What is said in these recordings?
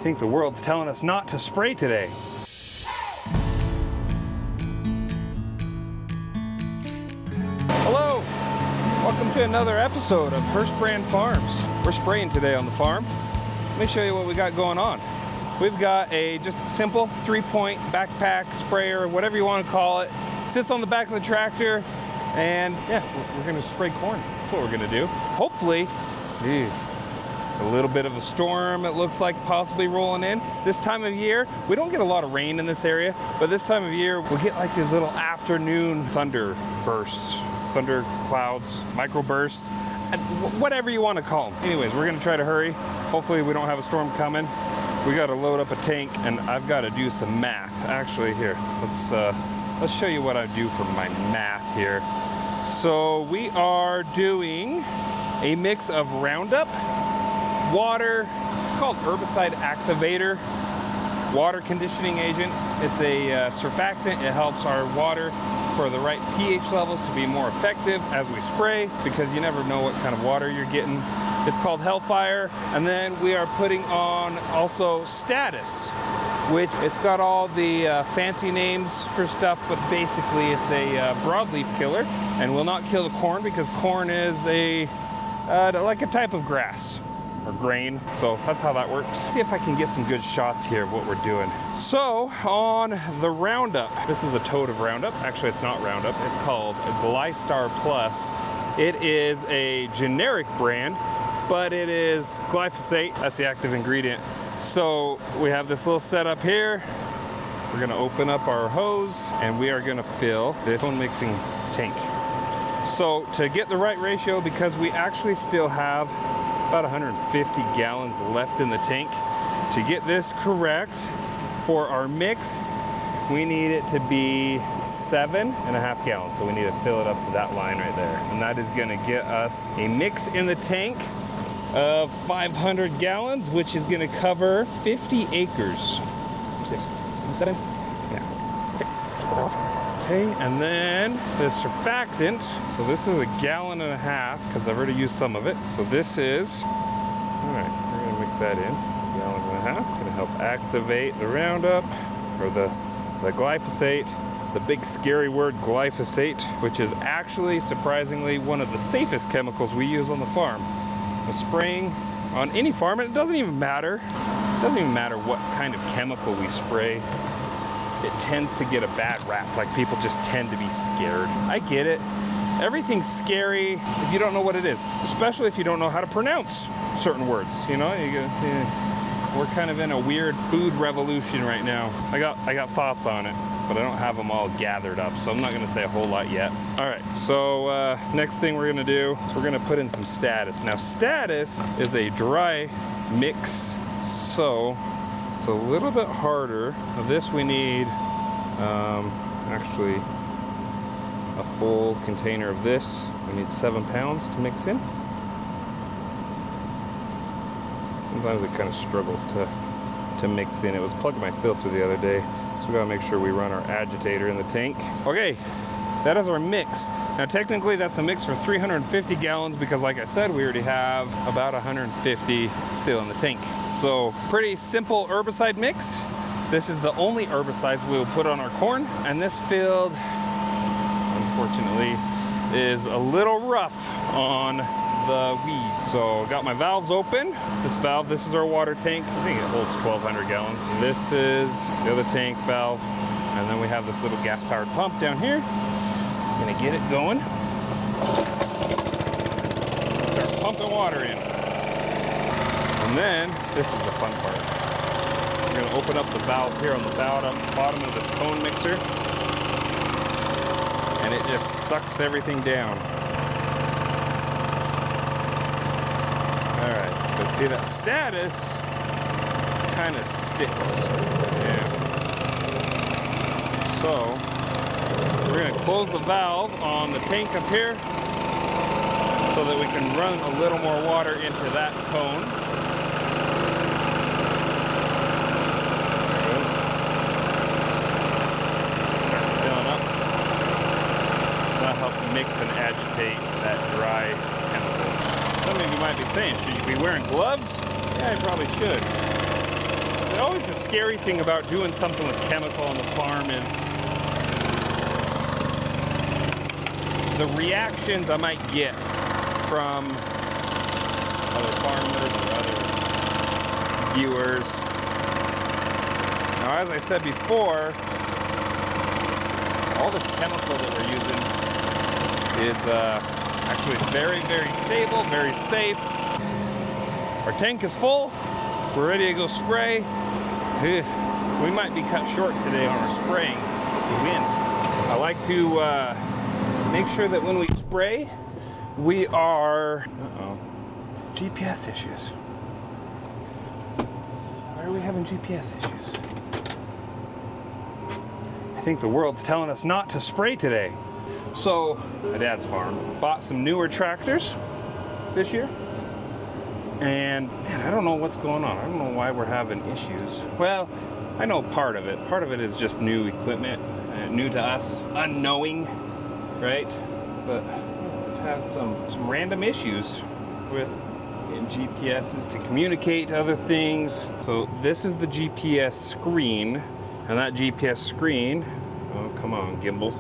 think the world's telling us not to spray today. Hello, welcome to another episode of HurstBrandFarms. We're spraying today on the farm. Let me show you what we got going on. We've got a just simple 3-point backpack sprayer, whatever you want to call it. Sits on the back of the tractor, and yeah, we're gonna spray corn. That's what we're gonna do. Hopefully, it's a little bit of a storm, it looks like, possibly rolling in. This time of year, we don't get a lot of rain in this area, but this time of year, we'll get like these little afternoon thunder bursts, thunder clouds, micro bursts, and whatever you want to call them. Anyways, we're gonna try to hurry. Hopefully we don't have a storm coming. We gotta load up a tank, and I've gotta do some math. Actually, here, let's show you what I do for my math here. So we are doing a mix of Roundup, water, it's called herbicide activator, water conditioning agent. It's a surfactant. It helps our water for the right pH levels to be more effective as we spray, because you never know what kind of water you're getting. It's called Hellfire. And then we are putting on also Status, which it's got all the fancy names for stuff, but basically it's a broadleaf killer and will not kill the corn, because corn is like a type of grass or grain. So that's how that works. Let's see if I can get some good shots here of what we're doing. So on the Roundup, this is a tote of Roundup. Actually, it's not Roundup. It's called Glystar Plus. It is a generic brand, but it is glyphosate. That's the active ingredient. So we have this little setup here. We're gonna open up our hose and we are gonna fill this cone mixing tank. So to get the right ratio, because we actually still have about 150 gallons left in the tank, to get this correct for our mix, we need it to be 7.5 gallons. So we need to fill it up to that line right there. And that is gonna get us a mix in the tank of 500 gallons, which is gonna cover 50 acres. 6, 7, yeah. Okay, check that off. Okay, and then the surfactant. So this is 1.5 gallons, because I've already used some of it. So this is, all right, we're gonna mix that in. 1.5 gallons, gonna help activate the Roundup, or the glyphosate, the big scary word glyphosate, which is actually, surprisingly, one of the safest chemicals we use on the farm. The spraying on any farm, and it doesn't even matter. It doesn't even matter what kind of chemical we spray. It tends to get a bad rap. Like, people just tend to be scared. I get it. Everything's scary if you don't know what it is, especially if you don't know how to pronounce certain words. You know, we're kind of in a weird food revolution right now. I got thoughts on it, but I don't have them all gathered up, so I'm not gonna say a whole lot yet. All right, so next thing we're gonna do is we're gonna put in some Status. Now, Status is a dry mix, so it's a little bit harder. Now, this we need actually a full container of this. We need 7 pounds to mix in. Sometimes it kind of struggles to mix in. It was plugging my filter the other day, so we gotta make sure we run our agitator in the tank. Okay, that is our mix. Now technically that's a mix for 350 gallons, because like I said, we already have about 150 still in the tank. So pretty simple herbicide mix. This is the only herbicides we will put on our corn, and this field, unfortunately, is a little rough on the weeds. So got my valves open. This is our water tank. I think it holds 1,200 gallons. This is the other tank valve. And then we have this little gas powered pump down here. I'm gonna get it going. Start pumping water in. And then, this is the fun part. We're gonna open up the valve here on the bottom of this cone mixer. And it just sucks everything down. But see, that Status kind of sticks. Yeah. So we're going to close the valve on the tank up here so that we can run a little more water into that cone. There it goes. Start filling up. That'll help mix and agitate that dry chemical. Some of you might be saying, should you be wearing gloves? Yeah, you probably should. Always the scary thing about doing something with chemical on the farm is the reactions I might get from other farmers or other viewers. Now, as I said before, all this chemical that we're using is actually very, very stable, very safe. Our tank is full. We're ready to go spray. We might be cut short today on our spraying with the wind. I like to make sure that when we spray, we are... GPS issues. Why are we having GPS issues? I think the world's telling us not to spray today. So, my dad's farm bought some newer tractors this year. And man, I don't know what's going on. I don't know why we're having issues. Well, I know part of it. Part of it is just new equipment, new to us, unknowing, right? But we've had some random issues with getting GPSs to communicate to other things. So this is the GPS screen, and that GPS screen, oh come on gimbal,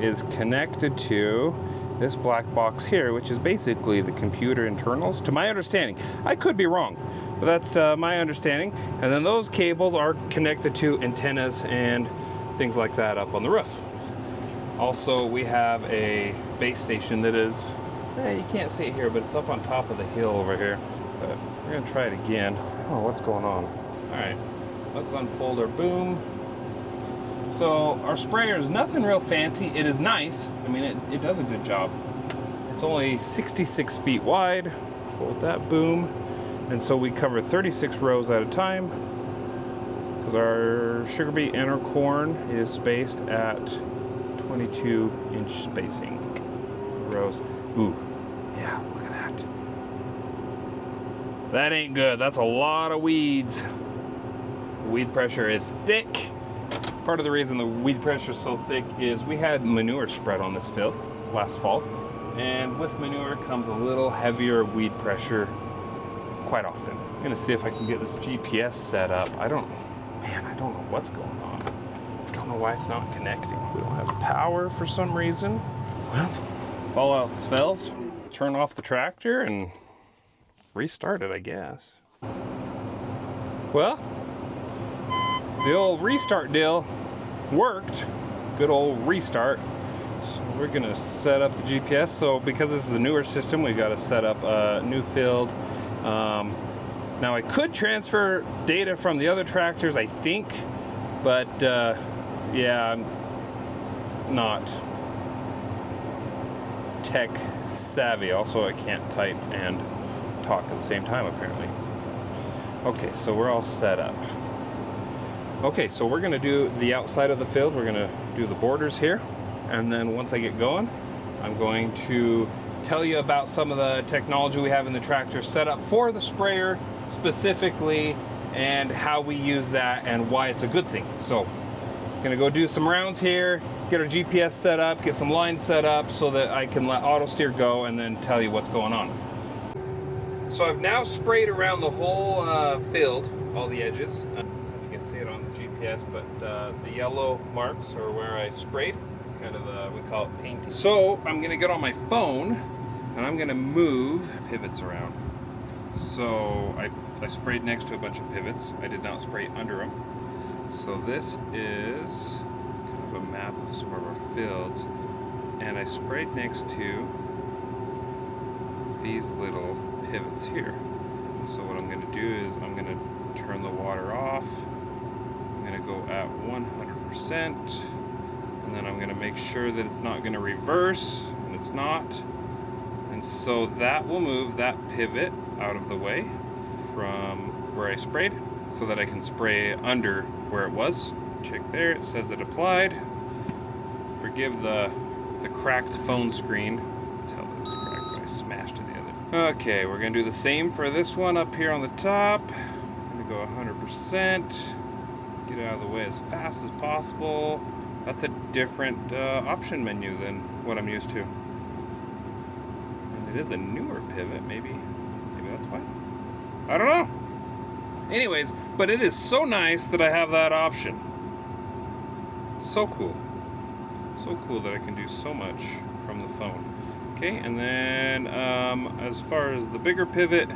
is connected to this black box here, which is basically the computer internals, to my understanding. I could be wrong, but that's my understanding. And then those cables are connected to antennas and things like that up on the roof. Also, we have a base station that is, you can't see it here, but it's up on top of the hill over here. But we're gonna try it again. I don't know what's going on. All right, let's unfold our boom. So our sprayer is nothing real fancy. It is nice. I mean, it does a good job. It's only 66 feet wide. Fold that boom. And so we cover 36 rows at a time because our sugar beet and our corn is spaced at 22-inch spacing rows. Ooh, yeah, look at that. That ain't good. That's a lot of weeds. Weed pressure is thick. Part of the reason the weed pressure is so thick is we had manure spread on this field last fall, and with manure comes a little heavier weed pressure quite often. I'm gonna see if I can get this GPS set up. I don't know what's going on. I don't know why it's not connecting. We don't have power for some reason. Well, if all else fails, turn off the tractor and restart it, I guess. Well, the old restart deal worked. Good old restart. So we're gonna set up the GPS. So because this is a newer system, we gotta set up a new field. Now I could transfer data from the other tractors, I think, but yeah, I'm not tech savvy. Also, I can't type and talk at the same time, apparently. Okay, so we're all set up. Okay, so we're gonna do the outside of the field. We're gonna do the borders here. And then once I get going, I'm going to tell you about some of the technology we have in the tractor set up for the sprayer specifically, and how we use that and why it's a good thing. So I'm gonna go do some rounds here, get our GPS set up, get some lines set up so that I can let auto steer go and then tell you what's going on. So I've now sprayed around the whole field, all the edges. See it on the GPS, but the yellow marks are where I sprayed. It's kind of we call it painting. So I'm gonna get on my phone and I'm gonna move pivots around. So I sprayed next to a bunch of pivots. I did not spray under them. So this is kind of a map of some of our fields, and I sprayed next to these little pivots here. And so what I'm gonna do is I'm gonna turn the water off. I'm gonna go at 100%, and then I'm gonna make sure that it's not gonna reverse, and it's not. And so that will move that pivot out of the way from where I sprayed so that I can spray under where it was. Check there, it says it applied. Forgive the cracked phone screen. Tell that it's cracked, but I smashed it the other. Okay, we're gonna do the same for this one up here on the top. I'm gonna go 100%. Get out of the way as fast as possible. That's a different option menu than what I'm used to. And it is a newer pivot, maybe that's why. I don't know. Anyways, but it is so nice that I have that option. So cool. So cool that I can do so much from the phone. Okay, and then as far as the bigger pivot,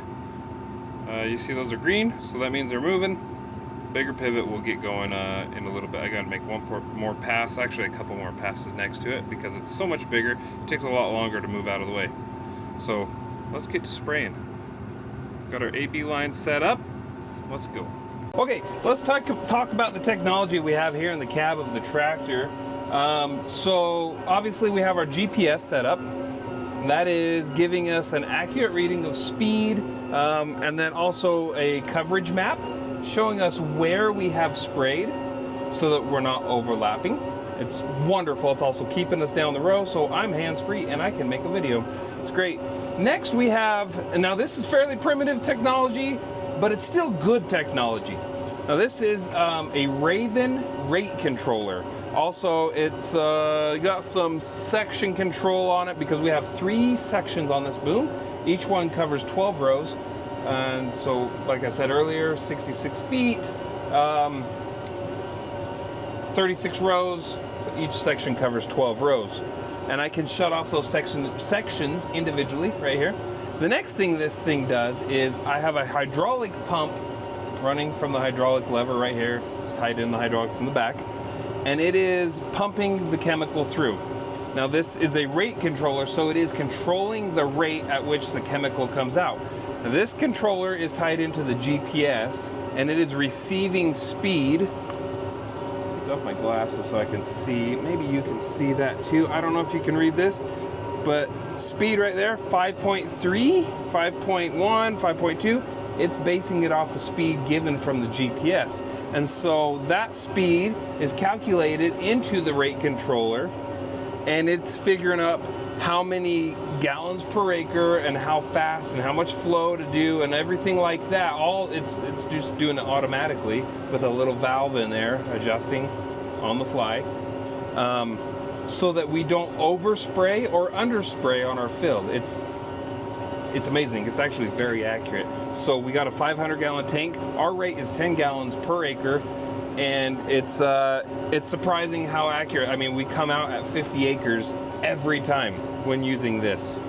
you see those are green, so that means they're moving. Bigger pivot will get going in a little bit. I gotta make one more pass, actually a couple more passes next to it because it's so much bigger. It takes a lot longer to move out of the way. So let's get to spraying. Got our AB line set up. Let's go. Okay, let's talk about the technology we have here in the cab of the tractor. So obviously we have our GPS set up. That is giving us an accurate reading of speed, and then also a coverage map showing us where we have sprayed so that we're not overlapping. It's wonderful. It's also keeping us down the row, so I'm hands-free and I can make a video. It's great. Next we have, and now this is fairly primitive technology, but it's still good technology. Now this is a Raven rate controller. Also, it's got some section control on it because we have 3 sections on this boom. Each one covers 12 rows. And so, like I said earlier, 66 feet, 36 rows. So each section covers 12 rows. And I can shut off those sections individually right here. The next thing this thing does is I have a hydraulic pump running from the hydraulic lever right here. It's tied in the hydraulics in the back. And it is pumping the chemical through. Now this is a rate controller, so it is controlling the rate at which the chemical comes out. Now, this controller is tied into the GPS, and it is receiving speed. Let's take off my glasses so I can see. Maybe you can see that too. I don't know if you can read this, but speed right there, 5.3, 5.1, 5.2. It's basing it off the speed given from the GPS. And so that speed is calculated into the rate controller, and it's figuring up how many gallons per acre and how fast and how much flow to do and everything like that. All it's just doing it automatically with a little valve in there adjusting on the fly, so that we don't overspray or underspray on our field. It's amazing. It's actually very accurate. So we got a 500-gallon tank. Our rate is 10 gallons per acre, and it's surprising how accurate. I mean, we come out at 50 acres every time when using this.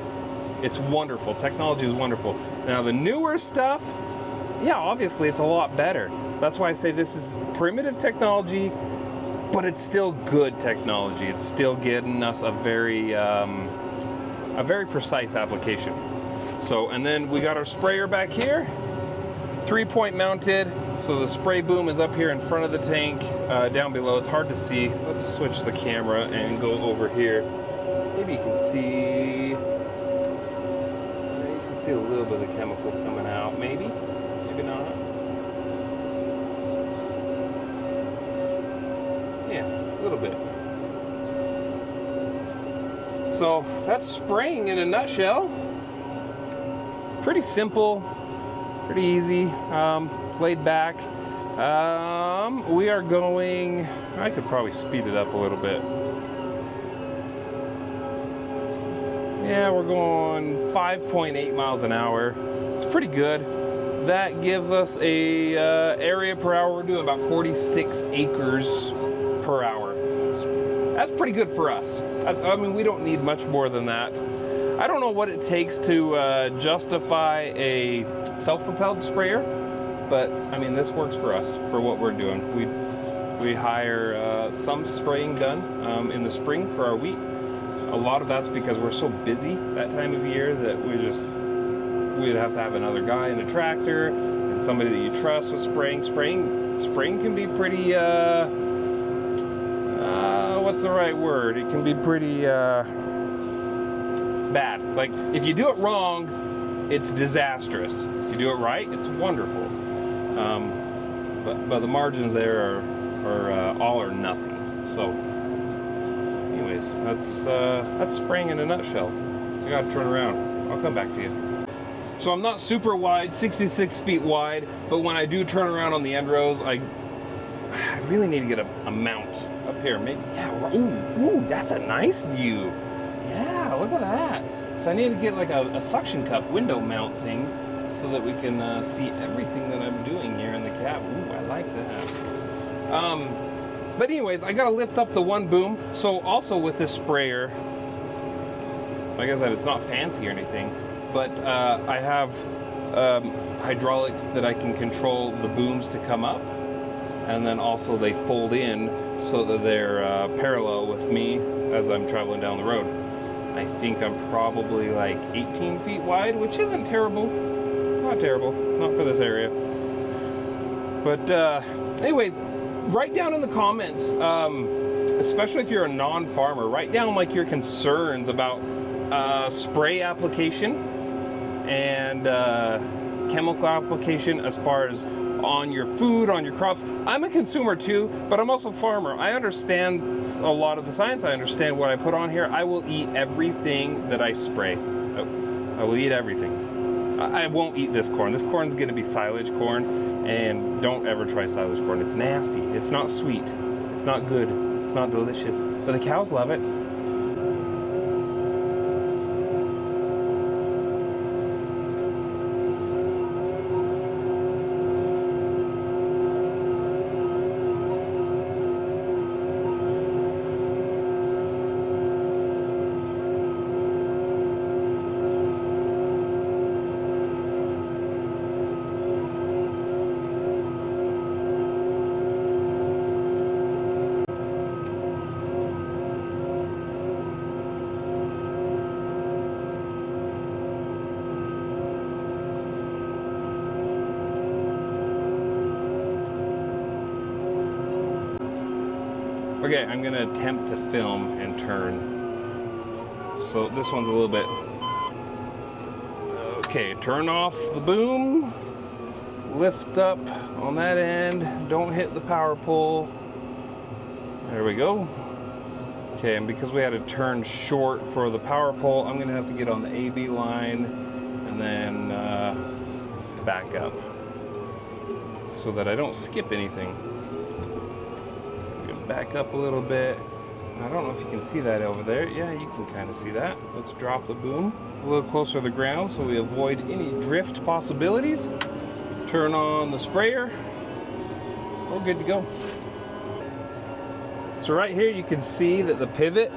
It's wonderful. Technology is wonderful. Now the newer stuff, yeah, obviously it's a lot better. That's why I say this is primitive technology, but it's still good technology. It's still getting us a very precise application. So, and then we got our sprayer back here, 3-point mounted. So the spray boom is up here in front of the tank, down below. It's hard to see. Let's switch the camera and go over here. Maybe you can see a little bit of the chemical coming out. Maybe not. Yeah, a little bit. So that's spraying in a nutshell. Pretty simple, pretty easy, laid back. We are going, I could probably speed it up a little bit. Yeah, we're going 5.8 miles an hour. It's pretty good. That gives us a area per hour. We're doing about 46 acres per hour. That's pretty good for us. I mean, we don't need much more than that. I don't know what it takes to justify a self-propelled sprayer, but I mean, this works for us for what we're doing. We hire some spraying done in the spring for our wheat. A lot of that's because we're so busy that time of year that we'd have to have another guy in a tractor and somebody that you trust with spraying. Spraying can be pretty, what's the right word? It can be pretty bad. Like, if you do it wrong, it's disastrous. If you do it right, it's wonderful. But the margins there are all or nothing. So anyways, that's spraying in a nutshell. I gotta turn around. I'll come back to you. So I'm not super wide, 66 feet wide, but when I do turn around on the end rows, I really need to get a mount up here. Maybe, yeah, ooh, that's a nice view. Yeah, look at that. So I need to get like a suction cup window mount thing so that we can see everything that I'm doing here in Yeah, ooh, I like that. But anyways, I gotta lift up the one boom. So also with this sprayer, like I said, it's not fancy or anything, but I have hydraulics that I can control the booms to come up, and then also they fold in so that they're parallel with me as I'm traveling down the road. I think I'm probably like 18 feet wide, which isn't terrible. Not terrible, not for this area. But anyways, write down in the comments, especially if you're a non-farmer, write down like your concerns about spray application and chemical application as far as on your food, on your crops. I'm a consumer too, but I'm also a farmer. I understand a lot of the science. I understand what I put on here. I will eat everything that I spray. I will eat everything. I won't eat this corn. This corn's gonna be silage corn, and don't ever try silage corn. It's nasty. It's not sweet. It's not good. It's not delicious. But the cows love it. Okay, I'm gonna attempt to film and turn. So this one's a little bit... Okay, turn off the boom. Lift up on that end. Don't hit the power pole. There we go. Okay, and because we had to turn short for the power pole, I'm gonna have to get on the AB line and then back up so that I don't skip anything. Back up a little bit. I don't know if you can see that over there. Yeah, you can kind of see that. Let's drop the boom a little closer to the ground so we avoid any drift possibilities. Turn on the sprayer. We're good to go. So right here you can see that the pivot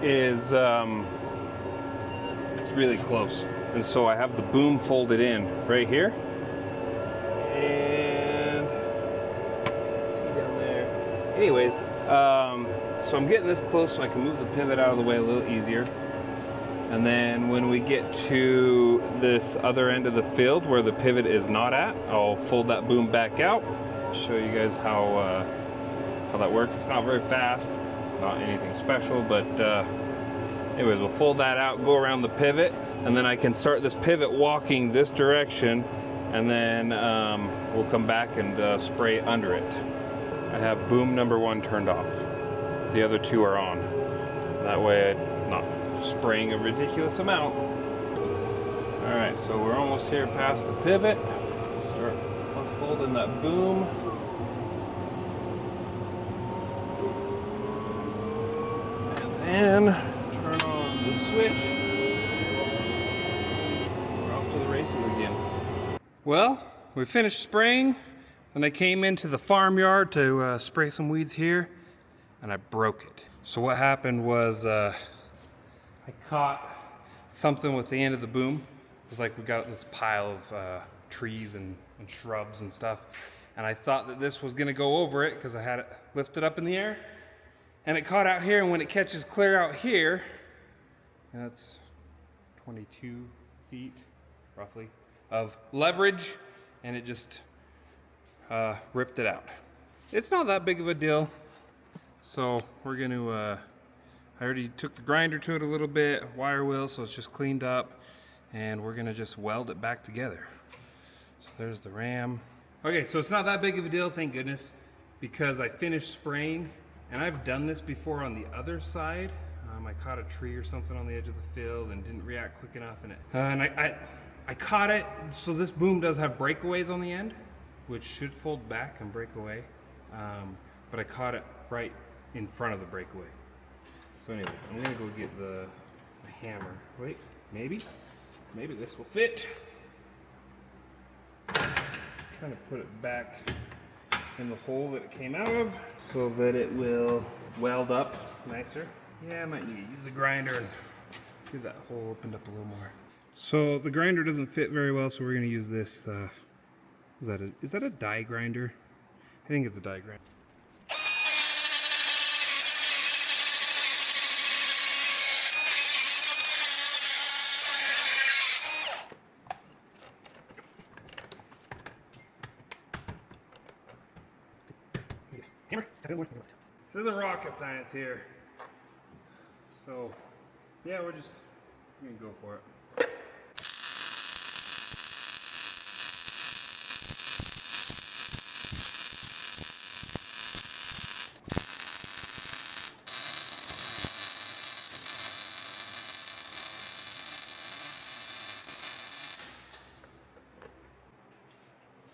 is really close. And so I have the boom folded in right here. And see down there. Anyways, so I'm getting this close so I can move the pivot out of the way a little easier. And then when we get to this other end of the field where the pivot is not at, I'll fold that boom back out. Show you guys how that works. It's not very fast, not anything special, but anyways, we'll fold that out, go around the pivot, and then I can start this pivot walking this direction, and then we'll come back and spray under it. I have boom number 1 turned off. The other 2 are on. That way I'm not spraying a ridiculous amount. All right, so we're almost here past the pivot. Start unfolding that boom. And then turn on the switch. We're off to the races again. Well, we finished spraying. And I came into the farmyard to spray some weeds here, and I broke it. So what happened was I caught something with the end of the boom. It was like we got this pile of trees and shrubs and stuff, and I thought that this was gonna go over it because I had it lifted up in the air, and it caught out here, and when it catches clear out here, that's 22 feet roughly of leverage, and it just ripped it out. It's not that big of a deal. So we're gonna, I already took the grinder to it a little bit, wire wheel, so it's just cleaned up, and we're gonna just weld it back together. So there's the ram. Okay, so it's not that big of a deal, thank goodness, because I finished spraying, and I've done this before on the other side. I caught a tree or something on the edge of the field and didn't react quick enough, and I caught it, so this boom does have breakaways on the end, which should fold back and break away, but I caught it right in front of the breakaway. So anyways, I'm gonna go get the hammer. Wait, maybe this will fit. I'm trying to put it back in the hole that it came out of so that it will weld up nicer. Yeah, I might need to use a grinder and get that hole opened up a little more. So the grinder doesn't fit very well, so we're going to use this. Is that a die grinder? I think it's a die grinder. Hammer. This isn't rocket science here. So, yeah, we're just gonna go for it.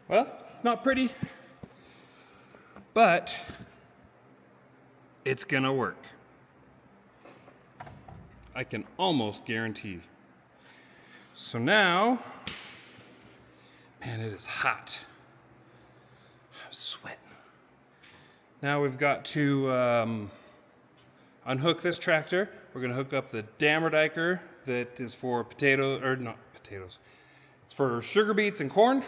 Well, it's not pretty, but it's gonna work. I can almost guarantee. So now, man, it is hot. I'm sweating. Now we've got to unhook this tractor. We're gonna hook up the dammer diker that is for potatoes. It's for sugar beets and corn.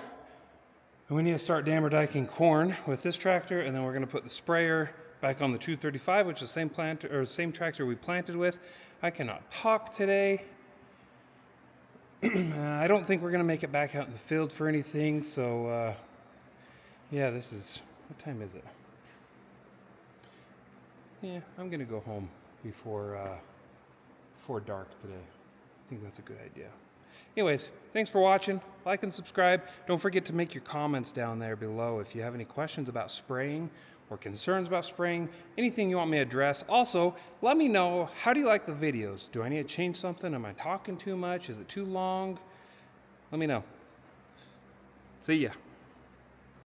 And we need to start dammer diking corn with this tractor, and then we're going to put the sprayer back on the 235, which is the same tractor we planted with. I cannot talk today. I don't think we're going to make it back out in the field for anything, so yeah, this is, what time is it? Yeah, I'm going to go home before dark today. I think that's a good idea. Anyways, thanks for watching. Like and subscribe. Don't forget to make your comments down there below if you have any questions about spraying or concerns about spraying, anything you want me to address. Also, let me know, how do you like the videos? Do I need to change something? Am I talking too much? Is it too long? Let me know. See ya.